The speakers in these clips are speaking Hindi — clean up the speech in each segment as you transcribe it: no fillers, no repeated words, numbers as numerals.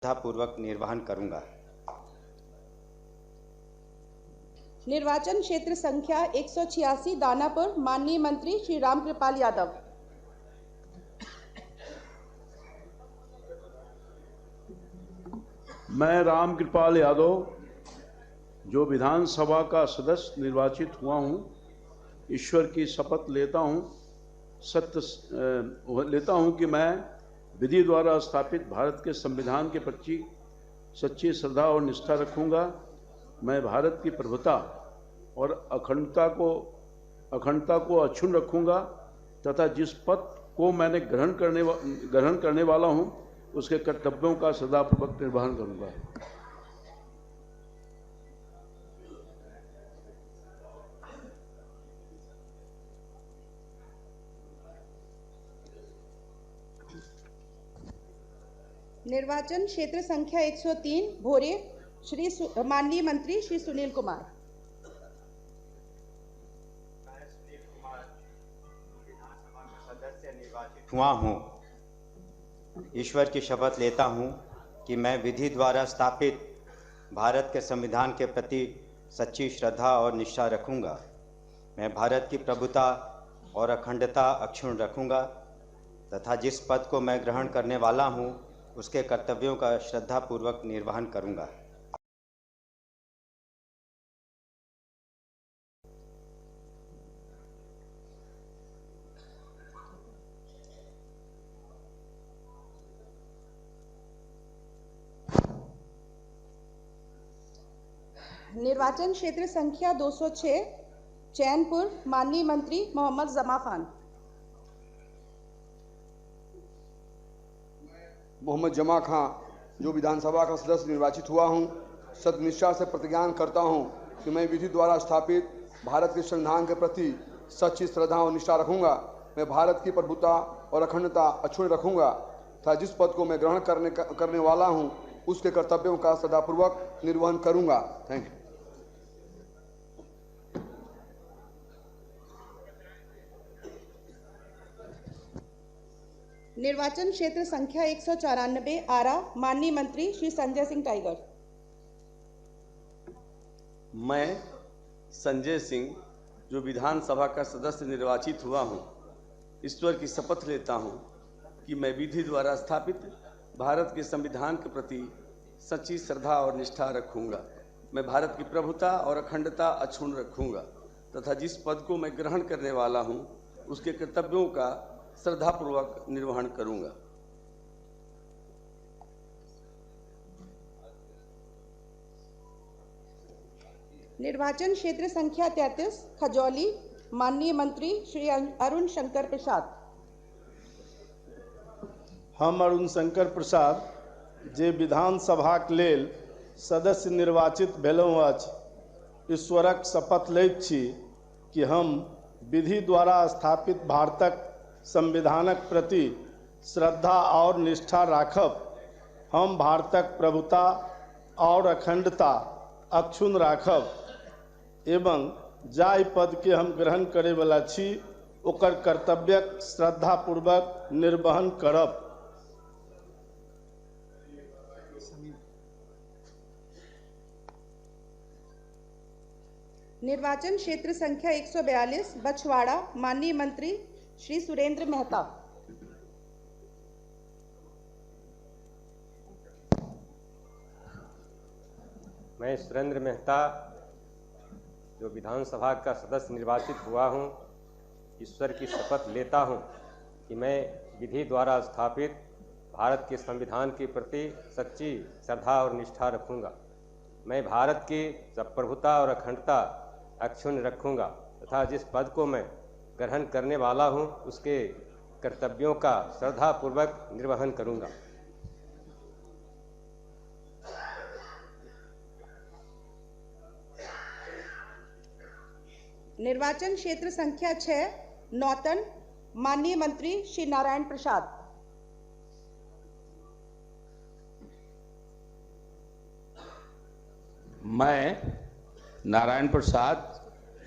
श्रद्धापूर्वक निर्वहन करूंगा। निर्वाचन क्षेत्र संख्या 186 दानापुर, माननीय मंत्री श्री रामकृपाल यादव। मैं रामकृपाल यादव, जो विधानसभा का सदस्य निर्वाचित हुआ हूं, ईश्वर की शपथ लेता हूं कि मैं विधि द्वारा स्थापित भारत के संविधान के प्रति सच्ची श्रद्धा और निष्ठा रखूंगा। मैं भारत की प्रभुता और अखंडता को अक्षुण्ण रखूंगा तथा जिस पद को मैंने ग्रहण करने वाला हूं, उसके कर्तव्यों का सदापूर्वक निर्वहन करूंगा। निर्वाचन क्षेत्र संख्या 103 भोरे, माननीय मंत्री श्री सुनील कुमार। विधानसभा का सदस्य निर्वाचित हुआ हूं, ईश्वर की शपथ लेता हूं कि मैं विधि द्वारा स्थापित भारत के संविधान के प्रति सच्ची श्रद्धा और निष्ठा रखूंगा। मैं भारत की प्रभुता और अखंडता अक्षुण्ण रखूंगा तथा जिस पद को मैं ग्रहण करने वाला हूं, उसके कर्तव्यों का श्रद्धापूर्वक निर्वहन करूंगा। निर्वाचन क्षेत्र संख्या 206 चैनपुर, माननीय मंत्री मोहम्मद जमा खान। मोहम्मद जमा खां, जो विधानसभा का सदस्य निर्वाचित हुआ हूं, सत्यनिष्ठा से प्रतिज्ञान करता हूं कि मैं विधि द्वारा स्थापित भारत के संविधान के प्रति सच्ची श्रद्धा और निष्ठा रखूंगा। मैं भारत की प्रभुता और अखंडता अक्षुण्ण रखूंगा तथा जिस पद को मैं ग्रहण करने वाला हूं, उसके कर्तव्यों का सदापूर्वक निर्वहन करूंगा। Thank you. निर्वाचन क्षेत्र संख्या 194 आरा, माननीय मंत्री श्री संजय सिंह टाइगर। मैं संजय सिंह, जो विधानसभा का सदस्य निर्वाचित हुआ हूं, ईश्वर की शपथ लेता हूं कि मैं विधि द्वारा स्थापित भारत के संविधान के प्रति सच्ची श्रद्धा और निष्ठा रखूंगा। मैं भारत की प्रभुता और अखंडता अक्षुण्ण रखूंगा तथा जिस पद को मैं ग्रहण करने वाला हूं, उसके कर्तव्यों का श्रद्धापूर्वक निर्वहन करूंगा। निर्वाचन क्षेत्र संख्या 33 खजौली, माननीय मंत्री श्री अरुण शंकर प्रसाद। हम अरुण शंकर प्रसाद, जे विधानसभा के लेल सदस्य निर्वाचित भेलहुँ अछि, ईश्वरक शपथ लैत छी कि हम विधि द्वारा स्थापित भारतक संविधानक प्रति श्रद्धा और निष्ठा राखब। हम भारतक प्रभुता और अखंडता अक्षुण्ण राखब एवं जाहि पद के हम ग्रहण करे वाला छी, ओकर कर्तव्यक श्रद्धापूर्वक निर्वहन करब। निर्वाचन क्षेत्र संख्या 142 बछवाड़ा, माननीय मंत्री श्री सुरेंद्र मेहता। मैं सुरेंद्र मेहता, जो विधानसभा का सदस्य निर्वाचित हुआ हूं, ईश्वर की शपथ लेता हूं कि मैं विधि द्वारा स्थापित भारत के संविधान के प्रति सच्ची श्रद्धा और निष्ठा रखूंगा। मैं भारत की प्रभुता और अखंडता अक्षुण्ण रखूंगा तथा जिस पद को मैं ग्रहण करने वाला हूं, उसके कर्तव्यों का श्रद्धापूर्वक निर्वहन करूंगा। निर्वाचन क्षेत्र संख्या 6 नौतन, माननीय मंत्री श्री नारायण प्रसाद। मैं नारायण प्रसाद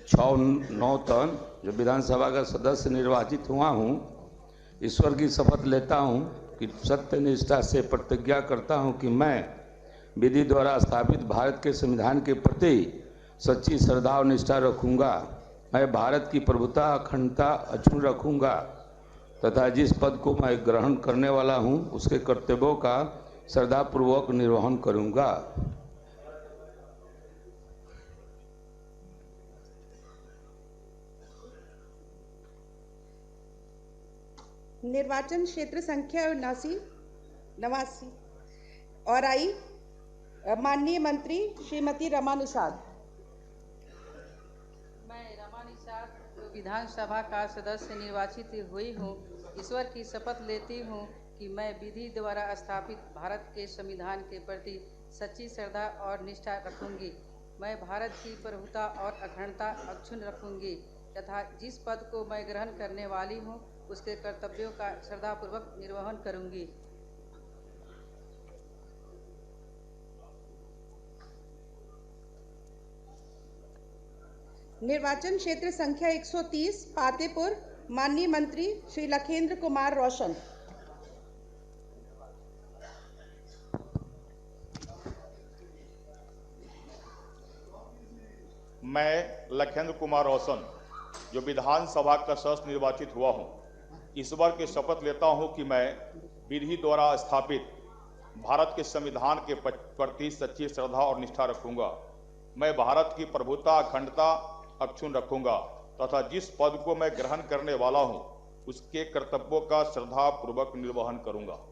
6 जो विधानसभा का सदस्य निर्वाचित हुआ हूं, ईश्वर की शपथ लेता हूं कि सत्यनिष्ठा से प्रतिज्ञा करता हूं कि मैं विधि द्वारा स्थापित भारत के संविधान के प्रति सच्ची श्रद्धा और निष्ठा रखूंगा। मैं भारत की प्रभुता अखंडता अक्षुण्ण रखूंगा तथा जिस पद को मैं ग्रहण करने वाला हूं उसके कर्तव्यों का श्रद्धापूर्वक निर्वहन करूंगा। निर्वाचन क्षेत्र संख्या 79 और आई माननीय मंत्री श्रीमती रमा निषाद। मैं रमा निषाद जो विधानसभा का सदस्य निर्वाचित हुई हूँ, ईश्वर की शपथ लेती हूँ कि मैं विधि द्वारा स्थापित भारत के संविधान के प्रति सच्ची श्रद्धा और निष्ठा रखूंगी। मैं भारत की प्रभुता और अखंडता अक्षुण्ण रखूंगी तथा जिस पद को मैं ग्रहण करने वाली हूँ उसके कर्तव्यों का श्रद्धापूर्वक निर्वहन करूंगी। निर्वाचन क्षेत्र संख्या 130 पातेपुर, माननीय मंत्री श्री लखेंद्र कुमार रोशन। मैं लखेंद्र कुमार रोशन जो विधानसभा का सदस्य निर्वाचित हुआ हूं, ईश्वर की शपथ लेता हूं कि मैं विधि द्वारा स्थापित भारत के संविधान के प्रति सच्ची श्रद्धा और निष्ठा रखूंगा। मैं भारत की प्रभुता अखंडता अक्षुण्ण रखूंगा तथा जिस पद को मैं ग्रहण करने वाला हूं उसके कर्तव्यों का श्रद्धापूर्वक निर्वहन करूंगा।